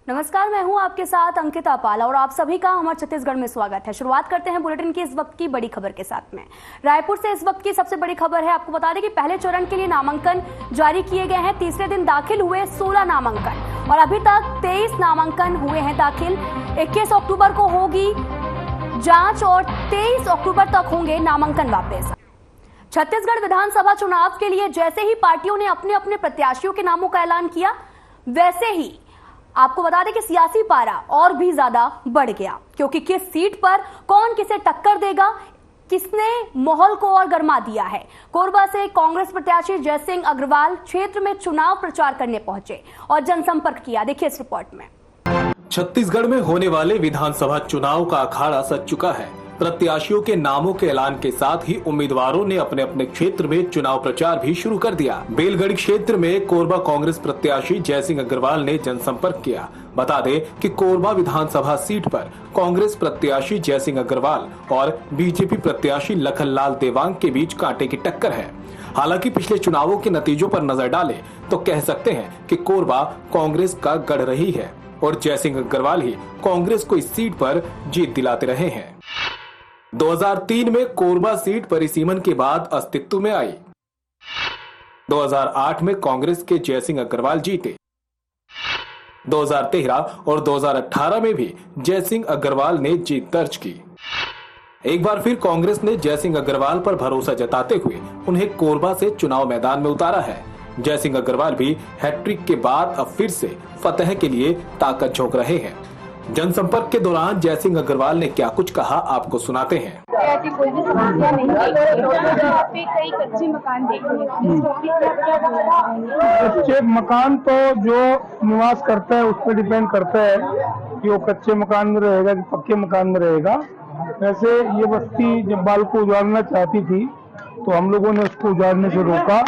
नमस्कार, मैं हूं आपके साथ अंकिता पाल और आप सभी का हमारे छत्तीसगढ़ में स्वागत है। शुरुआत करते हैं बुलेटिन की इस वक्त की बड़ी खबर के साथ में। रायपुर से इस वक्त की सबसे बड़ी खबर है। आपको बता दें कि पहले चरण के लिए नामांकन जारी किए गए हैं। तीसरे दिन दाखिल हुए 16 नामांकन और अभी तक 23 नामांकन हुए हैं दाखिल। 21 अक्टूबर को होगी जांच और 23 अक्टूबर तक होंगे नामांकन वापस। छत्तीसगढ़ विधानसभा चुनाव के लिए जैसे ही पार्टियों ने अपने अपने प्रत्याशियों के नामों का ऐलान किया, वैसे ही आपको बता दें कि सियासी पारा और भी ज्यादा बढ़ गया, क्योंकि किस सीट पर कौन किसे टक्कर देगा, किसने माहौल को और गर्मा दिया है। कोरबा से कांग्रेस प्रत्याशी जयसिंह अग्रवाल क्षेत्र में चुनाव प्रचार करने पहुंचे और जनसंपर्क किया। देखिए इस रिपोर्ट में। छत्तीसगढ़ में होने वाले विधानसभा चुनाव का अखाड़ा सज चुका है। प्रत्याशियों के नामों के ऐलान के साथ ही उम्मीदवारों ने अपने अपने क्षेत्र में चुनाव प्रचार भी शुरू कर दिया। बेलगढ़ क्षेत्र में कोरबा कांग्रेस प्रत्याशी जयसिंह अग्रवाल ने जनसंपर्क किया। बता दें कि कोरबा विधानसभा सीट पर कांग्रेस प्रत्याशी जयसिंह अग्रवाल और बीजेपी प्रत्याशी लखनलाल देवांग के बीच कांटे की टक्कर है। हालांकि पिछले चुनावों के नतीजों पर नजर डालें तो कह सकते हैं कि कोरबा कांग्रेस का गढ़ रही है और जयसिंह अग्रवाल ही कांग्रेस को इस सीट पर जीत दिलाते रहे हैं। 2003 में कोरबा सीट परिसीमन के बाद अस्तित्व में आई। 2008 में कांग्रेस के जयसिंह अग्रवाल जीते। 2013 और 2018 में भी जयसिंह अग्रवाल ने जीत दर्ज की। एक बार फिर कांग्रेस ने जयसिंह अग्रवाल पर भरोसा जताते हुए उन्हें कोरबा से चुनाव मैदान में उतारा है। जयसिंह अग्रवाल भी हैट्रिक के बाद अब फिर से फतह के लिए ताकत झोंक रहे हैं। जनसंपर्क के दौरान जयसिंह अग्रवाल ने क्या कुछ कहा, आपको सुनाते हैं। ऐसी कोई भी समस्या नहीं है। यहाँ पे कई कच्चे मकान देखने कच्चे मकान तो जो निवास करता है उस पर डिपेंड करता है कि वो कच्चे मकान में रहेगा कि पक्के मकान में रहेगा। वैसे ये बस्ती जब बाल को उजाड़ना चाहती थी तो हम लोगों ने उसको उजाड़ने से रोका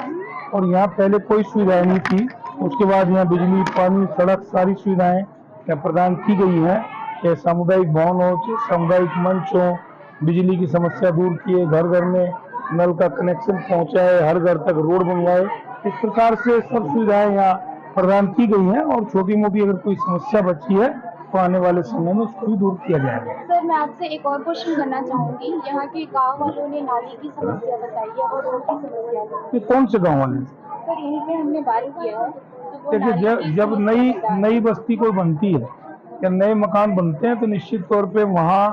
और यहाँ पहले कोई सुविधाएं नहीं थी। उसके बाद यहाँ बिजली, पानी, सड़क सारी सुविधाएं प्रदान की गई है। चाहे सामुदायिक भवन हो, चाहे सामुदायिक मंच हो, बिजली की समस्या दूर की है, घर घर में नल का कनेक्शन पहुंचाए, हर घर तक रोड बनवाए। इस प्रकार से सब सुविधाएं यहाँ प्रदान की गई हैं और छोटी मोटी अगर कोई समस्या बची है तो आने वाले समय में उसको भी दूर किया जाएगा। सर, मैं आपसे एक और क्वेश्चन करना चाहूंगी। यहाँ के गाँव वालों ने नाली की समस्या बताई है और रोड की समस्या। ये कौन से गाँव वाले? सर, यहीं पे हमने बात किया है। देखिए, जब नई बस्ती कोई बनती है या नए मकान बनते हैं तो निश्चित तौर पे वहाँ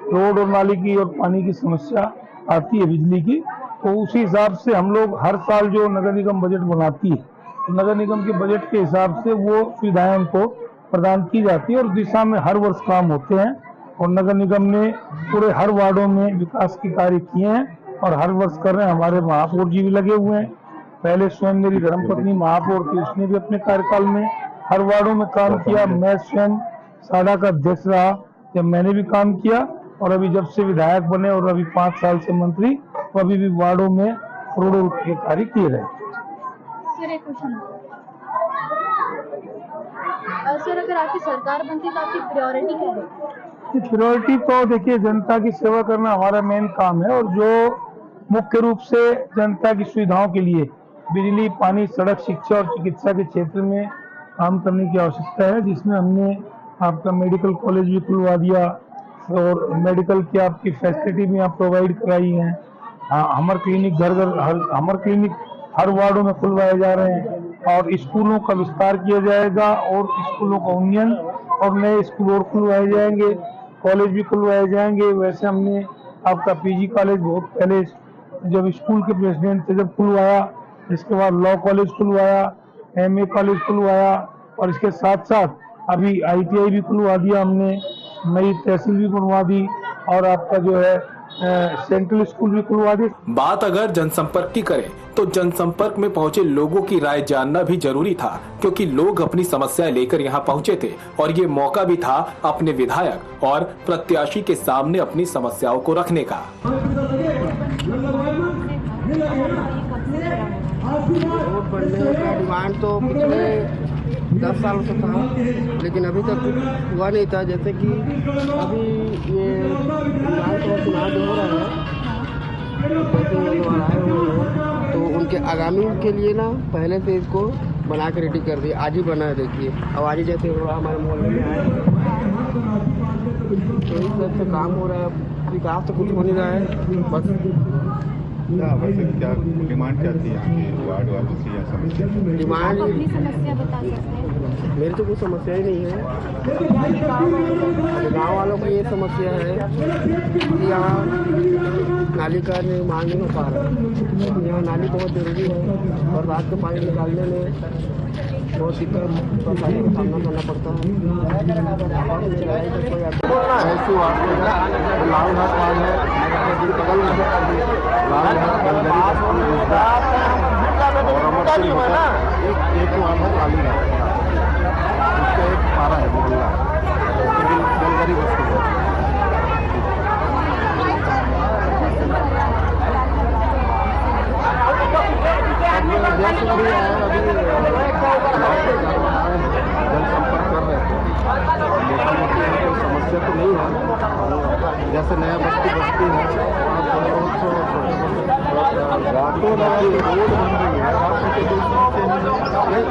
रोड और नाली की और पानी की समस्या आती है, बिजली की। तो उसी हिसाब से हम लोग हर साल जो नगर निगम बजट बनाती है तो नगर निगम के बजट के हिसाब से वो सुविधाएं उनको प्रदान की जाती है और दिशा में हर वर्ष काम होते हैं। और नगर निगम ने पूरे हर वार्डों में विकास के कार्य किए हैं और हर वर्ष कर रहे हैं। हमारे महापौर जी भी लगे हुए हैं। पहले स्वयं मेरी धर्मपत्नी महापौर थी, उसने भी अपने कार्यकाल में हर वार्डों में काम किया। मैं स्वयं साडा का अध्यक्ष रहा जब मैंने भी काम किया और अभी जब से विधायक बने और अभी 5 साल से मंत्री, तो अभी भी वार्डों में करोड़ों रुपए के कार्य किए गए। सर, अगर आपकी सरकार बनती तो आपकी प्रायोरिटी क्या है? प्रायोरिटी तो देखिए, जनता की सेवा करना हमारा मेन काम है और जो मुख्य रूप से जनता की सुविधाओं के लिए बिजली, पानी, सड़क, शिक्षा और चिकित्सा के क्षेत्र में काम करने की आवश्यकता है, जिसमें हमने आपका मेडिकल कॉलेज भी खुलवा दिया और मेडिकल की आपकी फैसिलिटी भी आप प्रोवाइड कराई है। हमर क्लिनिक हमर क्लिनिक हर वार्डों में खुलवाए जा रहे हैं और स्कूलों का विस्तार किया जाएगा और स्कूलों का उन्नयन और नए स्कूल और खुलवाए जाएंगे, कॉलेज भी खुलवाए जाएंगे। वैसे हमने आपका पीजी कॉलेज बहुत पहले जब स्कूल के प्रेसिडेंट थे जब खुलवाया, इसके बाद लॉ कॉलेज खुलवाया, एमए कॉलेज खुलवाया और इसके साथ साथ अभी आईटीआई भी खुलवा दिया हमने, नई तहसील भी बनवा दी और आपका जो है सेंट्रल स्कूल भी खुलवा दी। बात अगर जनसंपर्क की करें तो जनसंपर्क में पहुंचे लोगों की राय जानना भी जरूरी था, क्योंकि लोग अपनी समस्या लेकर यहां पहुंचे थे और ये मौका भी था अपने विधायक और प्रत्याशी के सामने अपनी समस्याओं को रखने का। वोट बढ़ने का डिमांड तो पिछले 10 साल से था, लेकिन अभी तक हुआ नहीं था। जैसे कि अभी ये विधानसभा चुनाव जो हो रहा है जैसे उम्मीदवार आए हुए हैं तो उनके आगामी के लिए ना पहले से इसको बना के रेडी कर दिए। आज ही बना है, देखिए। अब आज ही जैसे हमारे मोहल्ले में आए तो इस तरह से काम हो रहा है। विकास तो कुछ हो नहीं रहा है, बस वैसे क्या डिमांड क्या थी यहाँ के वार्ड वालों की या समस्या? डिमांड अपनी समस्या बता सकते हैं। मेरी तो कोई समस्या ही नहीं है। गांव वालों की ये समस्या है कि यहाँ नाली का निर्माण नहीं हो पा रहा है। यहाँ नाली बहुत जरूरी है और रात को पानी निकालने में बहुत दिक्कत परेशानी का सामना करना पड़ता है। ऐसी बात है, लाल घाट वार्ड है, बगल में लाल घाट एक वार्ड है काली घाट, उसका एक पारा है मोहल्ला बेलगरी बस्ती है। जैसे भी है अभी जनसंपर्क कर रहे थे, लेकिन समस्या तो नहीं है। जैसे नया बस्ती है वहाँ थोड़े बहुत रातों रात रोड बन रही है,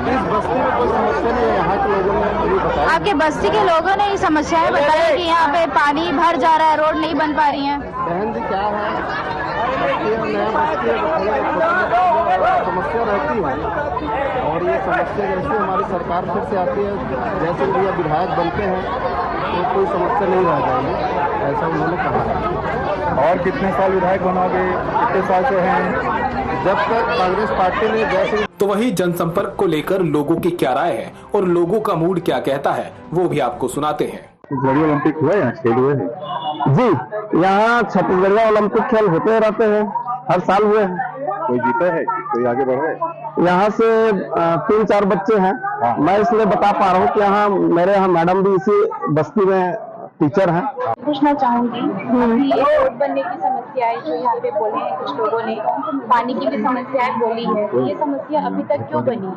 इस बस्ती में कोई समस्या नहीं है। यहाँ के लोगों ने मुझे बताया, आपके बस्ती के लोगों ने ये समस्याएं बताई कि यहाँ पे पानी भर जा रहा है, रोड नहीं बन पा रही है। बहन जी क्या है, नया बस्ती है तो समस्या रहती है। और ये समस्या जैसे हमारी सरकार फिर से आती है, जैसे भी विधायक बनते हैं तो कोई समस्या नहीं रह जाएगी, ऐसा उन्होंने कहा। और कितने साल विधायक बनोगे, कितने साल से हैं? जब तक कांग्रेस पार्टी ने जैसे तो वही जनसंपर्क को लेकर लोगों की क्या राय है और लोगों का मूड क्या कहता है, वो भी आपको सुनाते हैं। छत्तीसगढ़ी ओलंपिक हुआ यहाँ खेल हुए हैं जी, यहाँ छत्तीसगढ़ ओलंपिक खेल होते रहते हैं, हर साल हुए हैं। कोई जीता है, कोई आगे बढ़ा है? यहाँ से 3-4 बच्चे हैं। मैं इसलिए बता पा रहा हूँ कि यहाँ मेरे यहाँ मैडम भी इसी बस्ती में टीचर हैं। पूछना चाहूंगी अभी रोड बनने की समस्या है जो यहाँ पे बोले हैं कुछ लोगों ने, पानी की भी समस्याएं बोली है, ये समस्या अभी तक क्यों बनी है?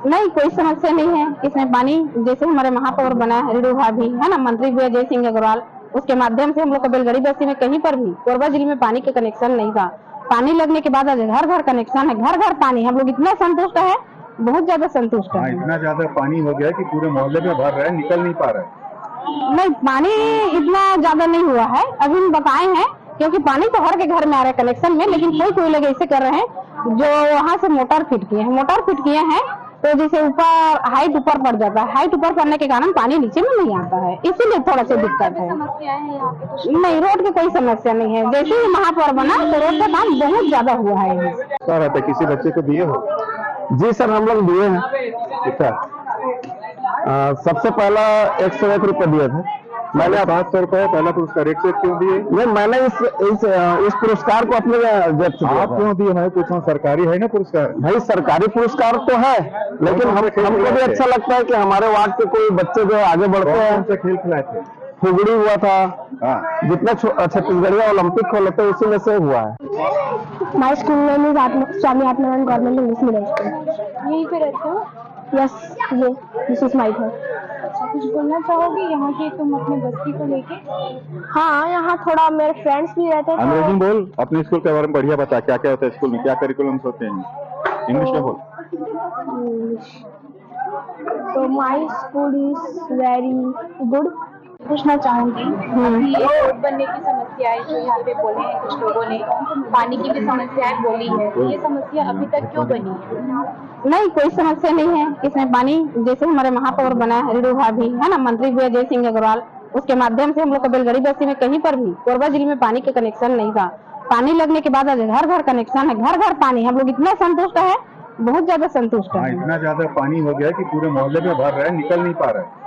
नहीं, कोई समस्या नहीं है इसमें। पानी जैसे हमारे महापौर बना है रेणु भाभी है ना, मंत्री भी अजय सिंह अग्रवाल, उसके माध्यम से हम लोग को बेलगड़ी बस्ती में कहीं पर भी कोरबा जिले में पानी के कनेक्शन नहीं था। पानी लगने के बाद आज घर घर कनेक्शन है, घर घर पानी। हम लोग इतना संतुष्ट है, बहुत ज्यादा संतुष्ट है। इतना ज्यादा पानी हो गया कि पूरे मोहल्ले में भर रहा है, निकल नहीं पा रहा है। नहीं, पानी इतना ज्यादा नहीं हुआ है, अभी हम बताए हैं, क्योंकि पानी तो हर के घर में आ रहा है कनेक्शन में। लेकिन कोई लोग ऐसे कर रहे हैं जो वहाँ से मोटर फिट किए हैं, तो जैसे ऊपर हाइट ऊपर पड़ जाता है, हाइट ऊपर पड़ने के कारण पानी नीचे में नहीं आता है, इसीलिए थोड़ा सा दिक्कत है। समस्याएं हैं यहाँ पे कुछ? नहीं, रोड की कोई समस्या नहीं है। जैसे ही महापौर बना तो रोड का काम बहुत ज्यादा हुआ है। क्या रहता है, किसी बच्चे को दिए हो? जी सर, हम लोग दिए हैं। कितना? सबसे पहला 101 रुपए दिए थे। मैंने 700 रुपए पहला पुरस्कार, 101 क्यों दिए? नहीं, मैंने इस पुरस्कार को अपने जेब से दिया आप था। क्यों दिए? मैं पूछा, सरकारी है ना पुरस्कार? भाई सरकारी पुरस्कार तो है, लेकिन हमको भी अच्छा लगता है कि हमारे वार्ड के कोई बच्चे जो आगे बढ़ते कौन हैं। से खेल खिलाए थे? फुगड़ी हुआ था, हाँ। जितना छत्तीसगढ़िया ओलंपिक खेल होते हैं उसी में से हुआ है। हमारे स्कूल में Swami Atmanand government English medium school. यहीं पे रहते हो? यस, ये दिस इज माय घर। अच्छा, कुछ बोलना चाहोगे यहाँ के तुम अपने बस्ती को लेके? हाँ, यहाँ थोड़ा मेरे फ्रेंड्स भी रहते थे। अंग्रेजी में बोल, अपने स्कूल के बारे में बढ़िया बता, क्या क्या होता है स्कूल में, क्या करिकुलम्स होते हैं? इंग्लिश में बोल। तो my school is very good. पूछना चाहूंगी अभी रोड बनने की समस्या है जो यहाँ पे बोले हैं कुछ लोगों ने, पानी की भी समस्याएं बोली है, ये समस्या अभी तक क्यों बनी है? नहीं, कोई समस्या नहीं है इसमें। पानी जैसे हमारे महापौर बना है रेणु भाभी है ना, मंत्री भी अजय सिंह अग्रवाल, उसके माध्यम से हम लोग को बेलगड़ी बस्ती में कहीं पर भी कोरबा जिले में पानी के कनेक्शन नहीं था। पानी लगने के बाद आज घर घर कनेक्शन है, घर घर पानी। हम लोग इतना संतुष्ट है, बहुत ज्यादा संतुष्ट है। इतना ज्यादा पानी हो गया कि पूरे मोहल्ले में भर रहा है, निकल नहीं पा रहा है।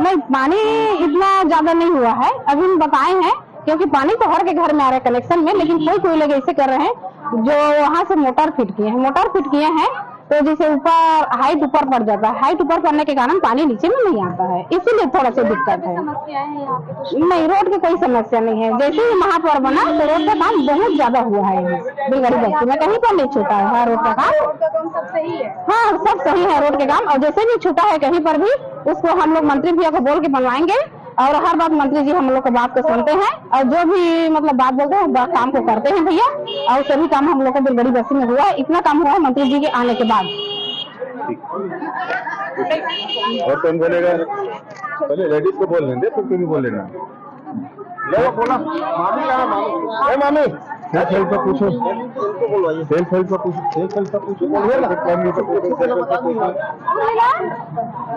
नहीं, पानी इतना ज्यादा नहीं हुआ है, अभी हम बताए हैं, क्योंकि पानी तो हर के घर में आ रहा है कनेक्शन में। लेकिन कोई लोग ऐसे कर रहे हैं जो वहाँ से मोटर फिट किए हैं, तो जैसे ऊपर हाइट ऊपर पड़ जाता है, हाइट ऊपर पड़ने के कारण पानी नीचे में नहीं आता है, इसीलिए थोड़ा सा दिक्कत है। समस्याएं हैं यहाँ पे कुछ? नहीं, रोड की कोई समस्या नहीं है। जैसे ही महापौर बना तो रोड का काम बहुत ज्यादा हुआ है बेलगड़ी बस्ती में, कहीं पर नहीं छूटा है रोड का काम। रोड का काम सब सही है? हाँ, सब सही है रोड के काम, और जैसे भी छूटा है कहीं पर भी उसको हम लोग मंत्री भैया को बोल के बनवाएंगे। और हर बात मंत्री जी हम लोग की बात को सुनते हैं और जो भी मतलब बात बोलते हैं काम को करते हैं भैया। और सभी काम हम लोग को बेलगड़ी बस्ती में हुआ है, इतना काम हुआ है मंत्री जी के आने के बाद। और कौन बोलेगा? पहले लेडीज को बोल लेंगे फिर तुम भी बोल लेना। बोला मामी सेल्फ हेल्प का पूछो, सेल्फ हेल्प का पूछो, सेल्फ हेल्प का पूछो।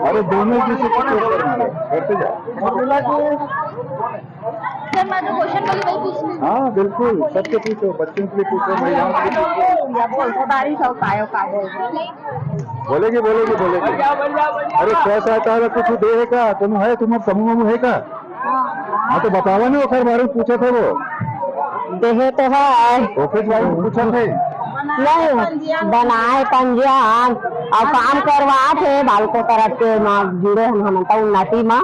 अरे दोनों किसी को करते जाओ। हाँ बिल्कुल, सबसे पूछो, बच्चों के लिए पूछो, महिलाओं के लिए बोलेगी बोलेगी बोलेगी। अरे कैसा आता है कुछ दे है का तुम है, तुम्हारा समूह है का? हाँ तो बतावा ना, खैर बारे में पूछा था वो देखे तो है ऑफिस वाले पूछा थे नहीं बनाए पंजीयन और काम करवा थे बालको तरफ के जुड़े हम उन्नति में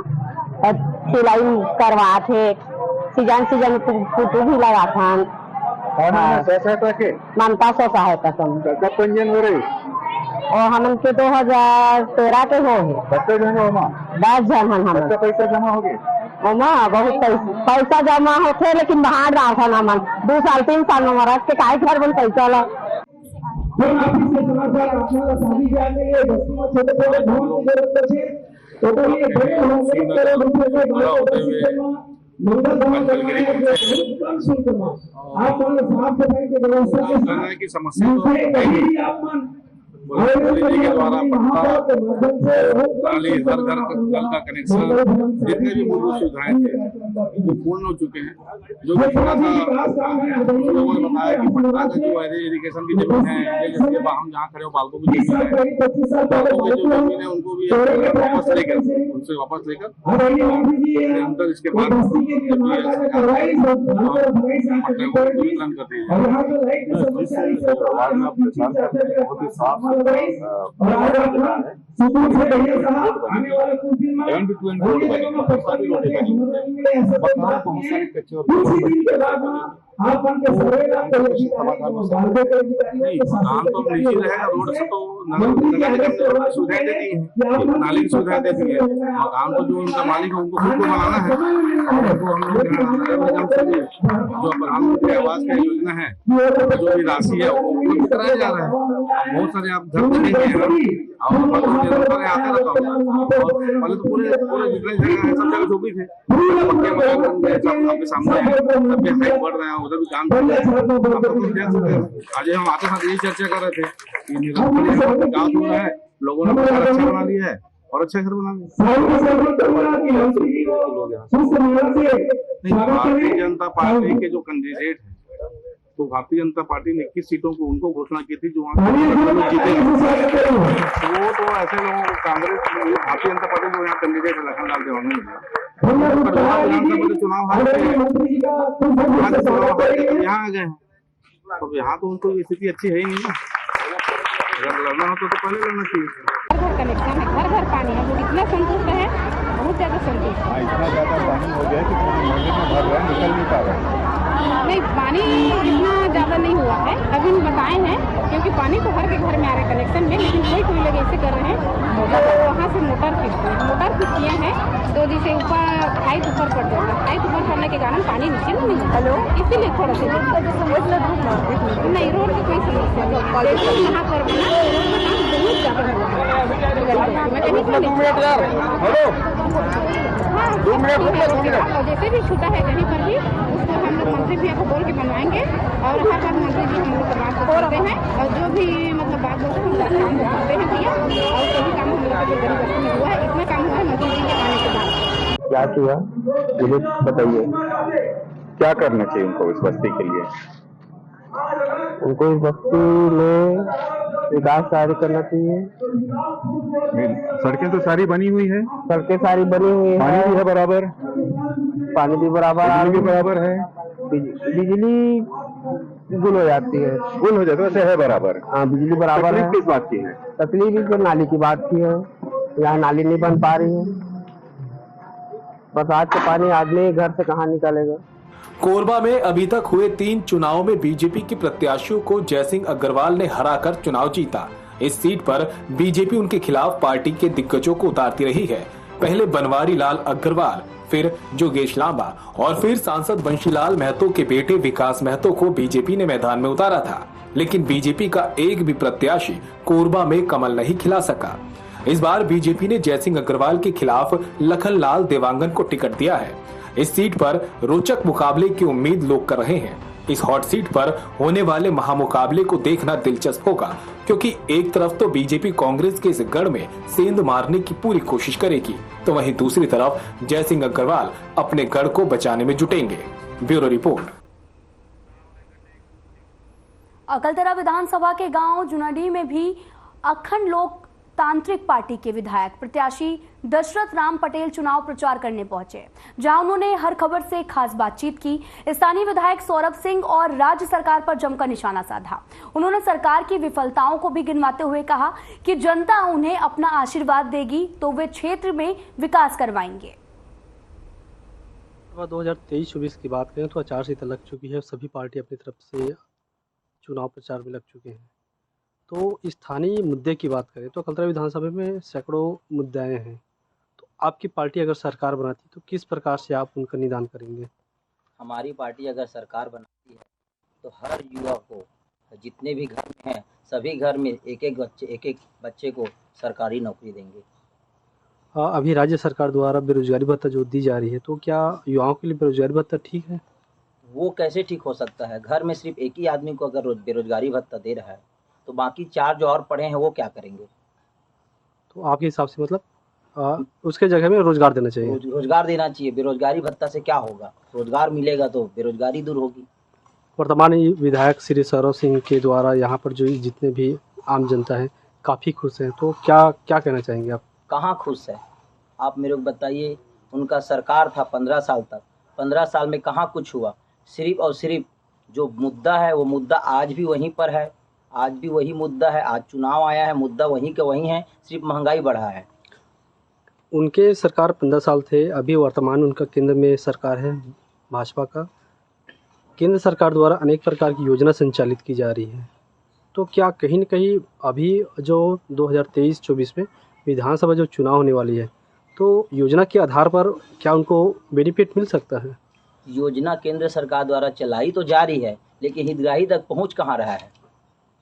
सिलाई करवा थे, सीजन फोटो भी लगा था। सहायता के ममता से सहायता कब पंजीयन हो रही? और हम के 2013 के हो बच्चे जन हो 10 जन हम पैसा जमा हो गए बहुत पैसा जमा होते लेकिन बाहर रहा था ना मन 2 साल 3 साल में मरद के काय घर बन पैसा ला की समस्या के द्वारा नाली हर घर नल का कनेक्शन जितने भी मूलभूत सुविधाएं थे वो पूर्ण हो चुके हैं। जो भी थोड़ा सा लोगों ने बताया कि पटना का जो इरिगेशन की जमीन है, जैसे हम जहाँ खड़े हो बालकों की जमीन है, बालकों की जो जमीन है उनको भी वापस लेकर उनसे वापस लेकर अंतर इसके बाद वितरण करते हैं। एंड टू एंड रोड बने, सारी रोडें बनी, बहुत सारे कच्चे और काम तो निश्चित रहेगा। रोड से तो सुविधाएं देती है, नाली की सुविधाएं देती है, और काम तो जो उनका मालिक है उनको खुद को बनाना है। तो हम लोग जो प्रधानमंत्री आवास की योजना है, जो भी राशि है वो उपलब्ध कराया जा रहा है। बहुत सारे आप घर देखेंगे और आते रहता हूँ, पहले तो पूरे जितने जगह है सब जगह झोपड़ी थे, पक्के मकान बन गए, सब आपके सामने है, सब हाइट बढ़ रहे हैं, उधर भी काम कर रहे हैं। आज हम आते साथ यही चर्चा कर रहे थे कि गाँव हो रहा है, लोगों ने अच्छा बना लिया है और अच्छा घर बना लिया। भारतीय जनता पार्टी के जो कैंडिडेट है, तो भारतीय जनता पार्टी ने 21 सीटों को उनको घोषणा की थी जो वहाँ जीते। वो तो ऐसे लोगों को कांग्रेस भारतीय जनता पार्टी जो यहाँ कैंडिडेट है लखनलाल देवानी चुनाव यहाँ आ गए, तो यहाँ तो उनको स्थिति अच्छी है ही नहीं। अगर लड़ना हो तो पहले लड़ना चाहिए। कनेक्शन है, घर घर पानी है, वो इतना संतुष्ट है, बहुत ज्यादा संतुष्ट है। इतना ज्यादा पानी हो गया कि महीने में भर रहे निकल नहीं पा रहे। नहीं पानी इतना ज्यादा नहीं हुआ है, अभी बताए हैं क्योंकि पानी तो हर के घर में आ रहा है कनेक्शन में, लेकिन कोई लोग ऐसे कर रहे हैं तो वहाँ से मोटर फिट किए हैं तो जिसे ऊपर हाइट ऊपर पड़ जाता है, हाइट ऊपर पड़ने के कारण पानी नीचे नहीं है। हेलो, इसीलिए थोड़ा सा नहीं रोड की कोई समस्या नहीं, यहाँ पर बना बहुत ज्यादा जैसे भी छूटा है कहीं पर भी उसको हम लोग मंत्री भैया को बोल के बनवाएंगे और हर बार मंत्री जी हम लोग बात करते हैं और जो भी मतलब बात बोलते हैं काम करते हैं भैया, और सभी काम हम लोग हुआ है, इतना काम हुआ है मंत्री जी के आने के बाद। क्या किया मुझे बताइए, क्या करना चाहिए उनको इस बस्ती के लिए? उनको इस बस्ती में विकास कार्य करना चाहिए। सड़कें तो सारी बनी हुई है, सड़कें सारी बनी हुई है, पानी भी है बराबर, पानी भी बराबर, बिजली भी बराबर है, बिजली गुल हो जाती है, गुल हो जाती है, वैसे है बराबर। हाँ बिजली बराबर है। किस बात की है? तकलीफ तो नाली की बात की है, यहाँ नाली नहीं बन पा रही है, बरसात के पानी आदमी घर से कहाँ निकालेगा। कोरबा में अभी तक हुए 3 चुनाव में बीजेपी के प्रत्याशियों को जयसिंह अग्रवाल ने हराकर चुनाव जीता। इस सीट पर बीजेपी उनके खिलाफ पार्टी के दिग्गजों को उतारती रही है। पहले बनवारी लाल अग्रवाल, फिर जोगेश लांबा और फिर सांसद बंशीलाल महतो के बेटे विकास महतो को बीजेपी ने मैदान में उतारा था, लेकिन बीजेपी का एक भी प्रत्याशी कोरबा में कमल नहीं खिला सका। इस बार बीजेपी ने जयसिंह अग्रवाल के खिलाफ लखनलाल देवांगन को टिकट दिया है। इस सीट पर रोचक मुकाबले की उम्मीद लोग कर रहे हैं। इस हॉट सीट पर होने वाले महामुकाबले को देखना दिलचस्प होगा, क्योंकि एक तरफ तो बीजेपी कांग्रेस के इस गढ़ में सेंध मारने की पूरी कोशिश करेगी, तो वहीं दूसरी तरफ जयसिंह अग्रवाल अपने गढ़ को बचाने में जुटेंगे। Bureau report. अकलतरा विधानसभा के गांव जुनाडी में भी अखंड लोकतांत्रिक पार्टी के विधायक प्रत्याशी दशरथ राम पटेल चुनाव प्रचार करने पहुंचे, जहां उन्होंने हर खबर से खास बातचीत की। स्थानीय विधायक सौरभ सिंह और राज्य सरकार पर जमकर निशाना साधा। उन्होंने सरकार की विफलताओं को भी गिनवाते हुए कहा कि जनता उन्हें अपना आशीर्वाद देगी तो वे क्षेत्र में विकास करवाएंगे। 2023-24 की बात करें तो आचार संहिता लग चुकी है, सभी पार्टी अपनी तरफ से चुनाव प्रचार में लग चुके हैं। तो स्थानीय मुद्दे की बात करें तो अकलतरा विधानसभा में सैकड़ों मुद्दे हैं। तो आपकी पार्टी अगर सरकार बनाती तो किस प्रकार से आप उनका निदान करेंगे? हमारी पार्टी अगर सरकार बनाती है तो हर युवा को, जितने भी घर में हैं, सभी घर में एक एक बच्चे को सरकारी नौकरी देंगे। अभी राज्य सरकार द्वारा बेरोजगारी भत्ता जो दी जा रही है, तो क्या युवाओं के लिए बेरोजगारी भत्ता ठीक है? वो कैसे ठीक हो सकता है? घर में सिर्फ एक ही आदमी को अगर बेरोजगारी भत्ता दे रहा है तो बाकी 4 जो और पढ़े हैं वो क्या करेंगे? तो आपके हिसाब से मतलब उसके जगह में रोजगार देना चाहिए। रोजगार देना चाहिए। बेरोजगारी भत्ता से क्या होगा? रोजगार मिलेगा तो बेरोजगारी दूर होगी। वर्तमान विधायक श्री सौरभ सिंह के द्वारा यहाँ पर जो जितने भी आम जनता है काफ़ी खुश हैं, तो क्या कहना चाहेंगे आप? कहाँ खुश है? आप मेरे को बताइए। उनका सरकार था 15 साल तक, 15 साल में कहाँ कुछ हुआ? सिर्फ और सिर्फ जो मुद्दा है वो मुद्दा आज भी वहीं पर है, आज भी वही मुद्दा है। आज चुनाव आया है, मुद्दा वहीं के वहीं है, सिर्फ महंगाई बढ़ा है। उनके सरकार 15 साल थे, अभी वर्तमान उनका केंद्र में सरकार है भाजपा का। केंद्र सरकार द्वारा अनेक प्रकार की योजना संचालित की जा रही है, तो क्या कहीं न कहीं अभी जो 2023-24 में विधानसभा जो चुनाव होने वाली है, तो योजना के आधार पर क्या उनको बेनिफिट मिल सकता है? योजना केंद्र सरकार द्वारा चलाई तो जा रही है, लेकिन हितग्राही तक पहुंच कहाँ रहा है?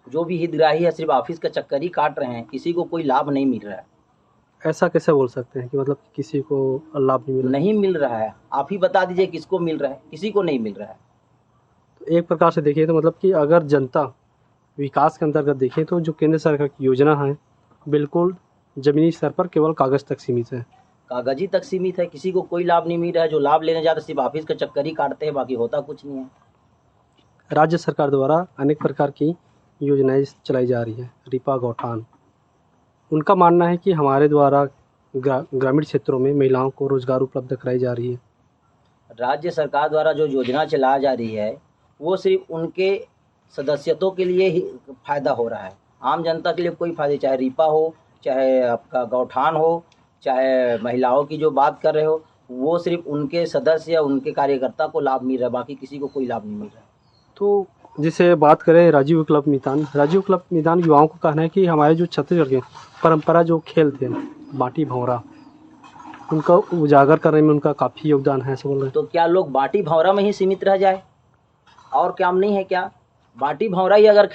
जो भी हितग्राही है सिर्फ ऑफिस का चक्कर ही काट रहे हैं, किसी को कोई लाभ नहीं मिल रहा है। ऐसा कैसे बोल सकते हैं कि मतलब किसी को लाभ नहीं मिल रहा है? आप ही बता दीजिए किसको मिल रहा है? किसी को नहीं मिल रहा है। तो एक प्रकार से देखिए तो मतलब कि अगर जनता विकास के अंतर्गत देखें तो जो केंद्र सरकार की योजना है बिल्कुल जमीनी स्तर पर केवल कागज तक सीमित है। कागज ही तक सीमित है, किसी को कोई लाभ नहीं मिल रहा है। जो लाभ लेने जाते सिर्फ ऑफिस का चक्कर ही काटते हैं, बाकी होता कुछ नहीं है। राज्य सरकार द्वारा अनेक प्रकार की योजनाएं चलाई जा रही है। रिपा गौठान, उनका मानना है कि हमारे द्वारा ग्रामीण क्षेत्रों में महिलाओं को रोजगार उपलब्ध कराई जा रही है। राज्य सरकार द्वारा जो योजना चलाई जा रही है वो सिर्फ उनके सदस्यतों के लिए ही फायदा हो रहा है, आम जनता के लिए कोई फायदा, चाहे रिपा हो, चाहे आपका गौठान हो, चाहे महिलाओं की जो बात कर रहे हो, वो सिर्फ उनके सदस्य या उनके कार्यकर्ता को लाभ मिल रहा है, बाकी किसी को कोई लाभ नहीं मिल रहा है। तो जिसे बात करें राजीव क्लब मैदान युवाओं को कहना है कि हमारे जो छत्तीसगढ़ के परंपरा जो खेल थे बाटी भंवरा, उनका उजागर करने में उनका काफ़ी योगदान है ऐसे बोल रहे हैं। तो क्या लोग बाटी भंवरा में ही सीमित रह जाए और काम नहीं है क्या? बाटी भंवरा ही अगर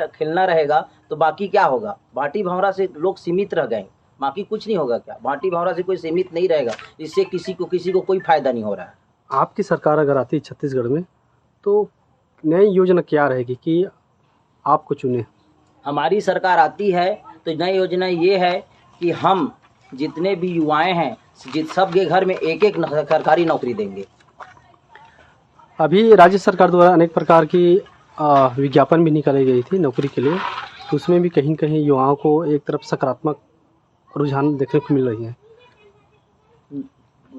खेलना रहेगा तो बाकी क्या होगा? बाटी भंवरा से लोग सीमित रह गए, बाकी कुछ नहीं होगा क्या? बाटी भंवरा से कोई सीमित नहीं रहेगा, इससे किसी को कोई फायदा नहीं हो रहा है। आपकी सरकार अगर आती है छत्तीसगढ़ में तो नई योजना क्या रहेगी कि आपको चुने? हमारी सरकार आती है तो नई योजना ये है कि हम जितने भी युवाएं हैं सबके घर में एक एक सरकारी नौकरी देंगे। अभी राज्य सरकार द्वारा अनेक प्रकार की विज्ञापन भी निकाली गई थी नौकरी के लिए, तो उसमें भी कहीं कहीं युवाओं को एक तरफ सकारात्मक रुझान देखने को मिल रही है।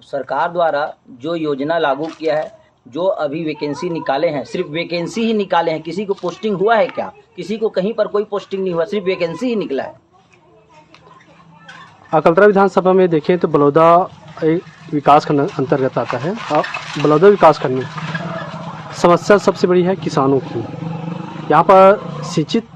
सरकार द्वारा जो योजना लागू किया है, जो अभी वैकेंसी निकाले हैं, सिर्फ वैकेंसी ही निकाले हैं, किसी को पोस्टिंग हुआ है क्या? किसी को कहीं पर कोई पोस्टिंग नहीं हुआ, सिर्फ वैकेंसी ही निकला है। अकलतरा विधानसभा में देखें तो बलौदा एक विकास खंड अंतर्गत आता है। बलौदा विकास खंड में समस्या सबसे बड़ी है किसानों की। यहाँ पर सिंचित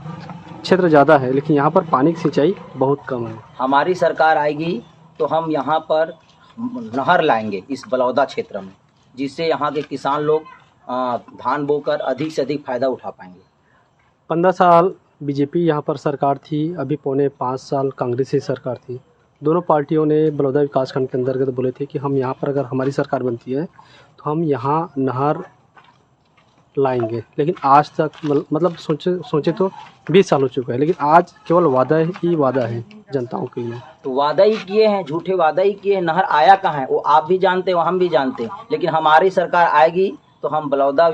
क्षेत्र ज़्यादा है, लेकिन यहाँ पर पानी की सिंचाई बहुत कम है। हमारी सरकार आएगी तो हम यहाँ पर नहर लाएंगे इस बलौदा क्षेत्र में, जिससे यहाँ के किसान लोग धान बोकर अधिक से अधिक फायदा उठा पाएंगे। 15 साल बीजेपी यहाँ पर सरकार थी, अभी पौने 5 साल कांग्रेस की सरकार थी। दोनों पार्टियों ने बलौदा विकासखंड के अंतर्गत बोले थे कि हम यहाँ पर अगर हमारी सरकार बनती है तो हम यहाँ नहर लाएंगे, लेकिन आज तक मतलब सोचे तो 20 साल हो चुका है, लेकिन आज केवल वादा ही वादा है जनताओं के लिए। तो वादा ही किए हैं, झूठे वादा ही किए हैं। नहर आया कहाँ है वो आप भी जानते हैं, हम भी जानते हैं, लेकिन हमारी सरकार आएगी तो हम बलौदा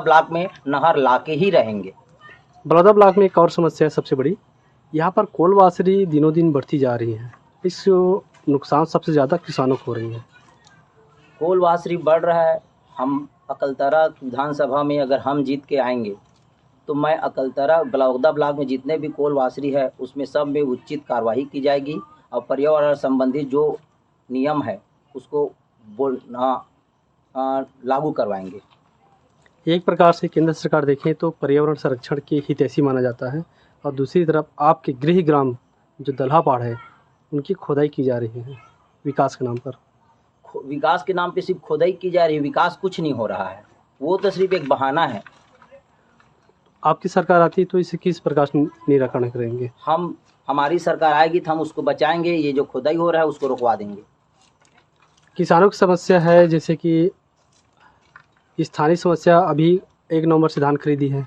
ब्लॉक में नहर लाके ही रहेंगे। बलौदा ब्लॉक में एक और समस्या है सबसे बड़ी, यहाँ पर कोलवासरी दिनों दिन बढ़ती जा रही है। इस नुकसान सबसे ज़्यादा किसानों को हो रही है। कोलवासरी बढ़ रहा है। हम अकलतरा विधानसभा में अगर हम जीत के आएंगे तो मैं अकलतरा बलौदा ब्लॉक में जितने भी कोलवासरी है उसमें सब में उचित कार्रवाई की जाएगी और पर्यावरण संबंधी जो नियम है उसको लागू करवाएंगे। एक प्रकार से केंद्र सरकार देखें तो पर्यावरण संरक्षण के हितैषी माना जाता है, और दूसरी तरफ आपके गृह ग्राम जो दल्हापाड़ है उनकी खोदाई की जा रही है विकास के नाम पर। विकास के नाम पे सिर्फ खोदाई की जा रही है, विकास कुछ नहीं हो रहा है, वो तो सिर्फ एक बहाना है। आपकी सरकार आती है तो इसे किस प्रकार निराकरण करेंगे? हमारी सरकार आएगी तो हम उसको बचाएंगे, ये जो खोदाई हो रहा है उसको रुकवा देंगे। किसानों की समस्या है, जैसे कि स्थानीय समस्या, अभी 1 नवंबर से धान खरीदी है,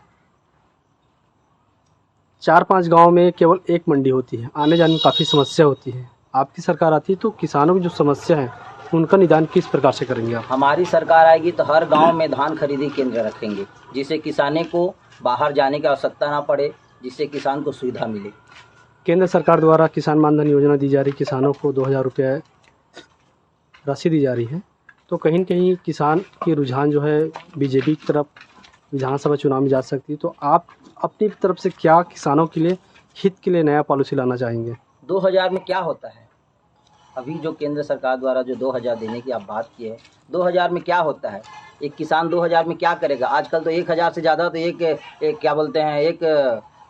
4-5 गाँव में केवल एक मंडी होती है, आने जाने में काफ़ी समस्या होती है। आपकी सरकार आती है तो किसानों की जो समस्या है उनका निदान किस प्रकार से करेंगे आप? हमारी सरकार आएगी तो हर गांव में धान खरीदी केंद्र रखेंगे, जिससे किसाने को बाहर जाने की आवश्यकता ना पड़े, जिससे किसान को सुविधा मिले। केंद्र सरकार द्वारा किसान मानधन योजना दी जा रही, किसानों को 2000 रुपये राशि दी जा रही है, तो कहीं न कहीं किसान की रुझान जो है बीजेपी की तरफ विधानसभा चुनाव में जा सकती है। तो आप अपनी तरफ से क्या किसानों के लिए हित के लिए नया पॉलिसी लाना चाहेंगे? 2000 में क्या होता है? अभी जो केंद्र सरकार द्वारा जो 2000 देने की आप बात की है, 2000 में क्या होता है? एक किसान 2000 में क्या करेगा? आजकल तो 1000 से ज़्यादा तो एक क्या बोलते हैं, एक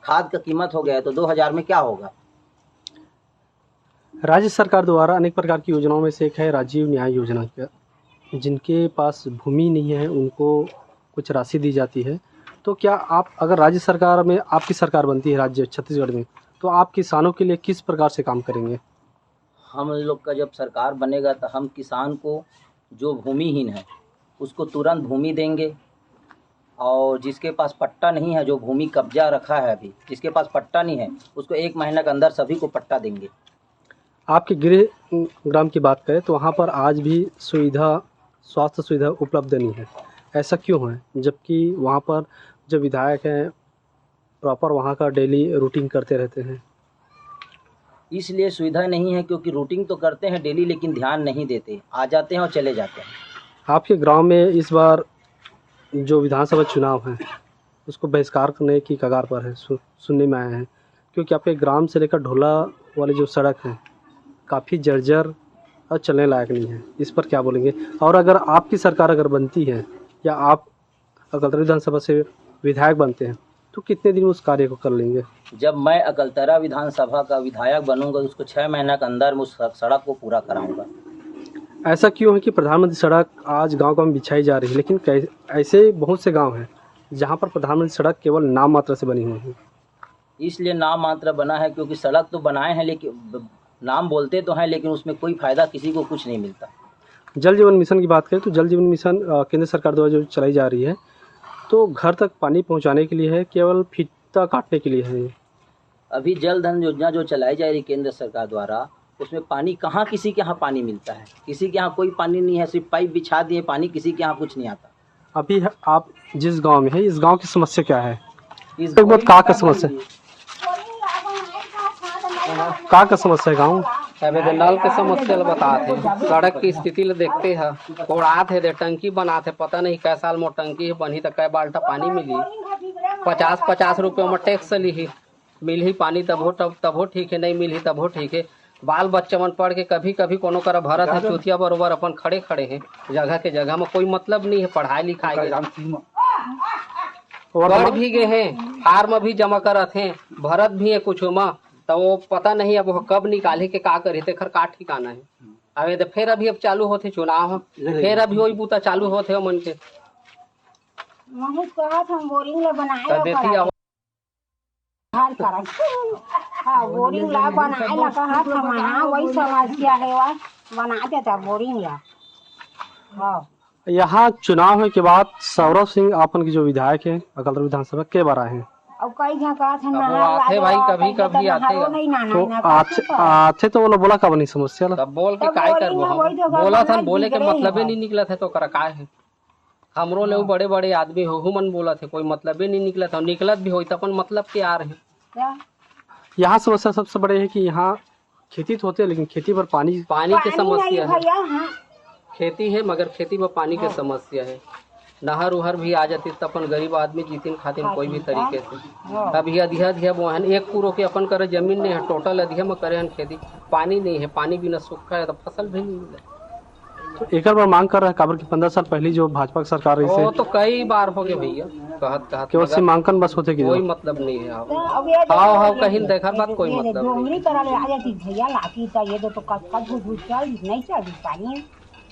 खाद का कीमत हो गया है, तो 2000 में क्या होगा? राज्य सरकार द्वारा अनेक प्रकार की योजनाओं में से एक है राजीव न्याय योजना का। जिनके पास भूमि नहीं है उनको कुछ राशि दी जाती है। तो क्या आप अगर राज्य सरकार में आपकी सरकार बनती है राज्य छत्तीसगढ़ में, तो आप किसानों के लिए किस प्रकार से काम करेंगे? हम लोग का जब सरकार बनेगा तो हम किसान को जो भूमिहीन है उसको तुरंत भूमि देंगे, और जिसके पास पट्टा नहीं है, जो भूमि कब्जा रखा है अभी, जिसके पास पट्टा नहीं है उसको 1 महीने के अंदर सभी को पट्टा देंगे। आपके गृह ग्राम की बात करें तो वहाँ पर आज भी स्वास्थ्य सुविधा उपलब्ध नहीं है, ऐसा क्यों है? जबकि वहाँ पर जो विधायक हैं प्रॉपर वहाँ का डेली रूटीन करते रहते हैं। इसलिए सुविधा नहीं है क्योंकि रूटीन तो करते हैं डेली, लेकिन ध्यान नहीं देते, आ जाते हैं और चले जाते हैं। आपके गांव में इस बार जो विधानसभा चुनाव है उसको बहिष्कार करने की कगार पर है, सुनने में आया है, क्योंकि आपके ग्राम से लेकर ढोला वाली जो सड़क है काफ़ी जर्जर और चलने लायक नहीं है। इस पर क्या बोलेंगे? और अगर आपकी सरकार अगर बनती है या आप अकलतरा विधानसभा से विधायक बनते हैं तो कितने दिन उस कार्य को कर लेंगे? जब मैं अकलतरा विधानसभा का विधायक बनूंगा उसको 6 महीने के अंदर उस सड़क को पूरा कराऊंगा। ऐसा क्यों है कि प्रधानमंत्री सड़क आज गांव में बिछाई जा रही है, लेकिन ऐसे बहुत से गांव हैं जहां पर प्रधानमंत्री सड़क केवल नाम मात्र से बनी हुई है? इसलिए नाम मात्र बना है क्योंकि सड़क तो बनाए हैं, लेकिन नाम बोलते तो हैं, लेकिन उसमें कोई फायदा किसी को कुछ नहीं मिलता। जल जीवन मिशन की बात करें तो जल जीवन मिशन केंद्र सरकार द्वारा जो चलाई जा रही है तो घर तक पानी पहुंचाने के लिए है, केवल फीता काटने के लिए है? अभी जल धन योजना जो चलाई जा रही केंद्र सरकार द्वारा, उसमें पानी कहाँ किसी के यहाँ पानी मिलता है? किसी के यहाँ कोई पानी नहीं है, सिर्फ पाइप बिछा दिए, पानी किसी के यहाँ कुछ नहीं आता। अभी आप जिस गांव में है, इस गांव की समस्या क्या है? इस का समस्या का समस्या है गाँव? नल के समस्या बताते, सड़क की स्थिति ले देखते हैं, कोड़ात है, टंकी बनाते, पता नहीं कै साल में टंकी बनी तो कै बाल्टा पानी मिली, 50-50 रुपये में टैक्स ली, मिल ही पानी तब ठीक है, नहीं मिल ही तब ठीक है। बाल बच्चा मन पढ़ के कभी कभी कोनो कर भरत है, चुतिया बरोबर अपन खड़े हैं जगह के जगह में, कोई मतलब नहीं है पढ़ाई लिखाई के। पढ़ भी गए हैं, फार्म भी जमा करत हैं, भरत भी है कुछ में, तो वो पता नहीं अब कब निकाले के का करे, तेखर का ठिकाना है। अबे तो फिर अभी अब चालू होते चुनाव, फिर अभी वही बूता चालू होते हो मन के वही कहा था बोरिंग ला बनाए कर देती अब हर तरह हाँ बोरिंग ला बनाए ला कहा था मना वही समस्या है वह बना देता बोरिंग ला। हाँ यहाँ चुनाव है के बाद सौरभ सिंह आपन की जो विधायक है अकलतर विधानसभा के बार आए हैं। अब कई जगह कहा था अब वो आते भाई कभी आते तो आते तो वो लोग बोला कब नहीं समस्या ला तब बोल के काय कर बोला था बोले के मतलब ही नहीं निकला था तो कर काय है हमरो ले बड़े बड़े आदमी हो मन बोला थे कोई मतलब ही नहीं निकला था निकलत भी हो तो अपन मतलब के आ रहे। यहाँ समस्या सबसे बड़े है कि यहाँ खेती तो होती है लेकिन खेती पर पानी की समस्या है। खेती है मगर खेती में पानी की समस्या है। नहर उहर भी आ जाती तो अपन गरीब आदमी जीतिन खातिर कोई भी तरीके से। अभी अधिया बोहन एक पूरो के अपन करे जमीन नहीं है टोटल अधिया में करे खेती पानी नहीं है पानी बिना सूखा है तो फसल भी नहीं मिले। तो एक बार मांग कर रहा है काबर की 15 साल पहले जो भाजपा की सरकार रही वो तो कई बार हो गए भैया कहत केवल सीमांकन बस होते कि कोई मतलब नहीं है। हाँ कहीं देखा बात कोई मतलब नहीं।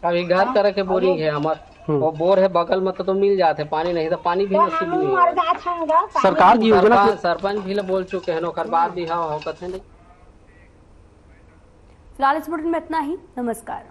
अभी घर तरह के बोरिंग है हमारे वो बोर है बगल में तो मिल जाते पानी नहीं तो पानी भी नसीब नहीं है। सरकार की योजना सरपंच भी बोल चुके हैं नौकर बाद भी हाँ कथे नहीं। फिलहाल इस बुलेटिन में इतना ही। नमस्कार।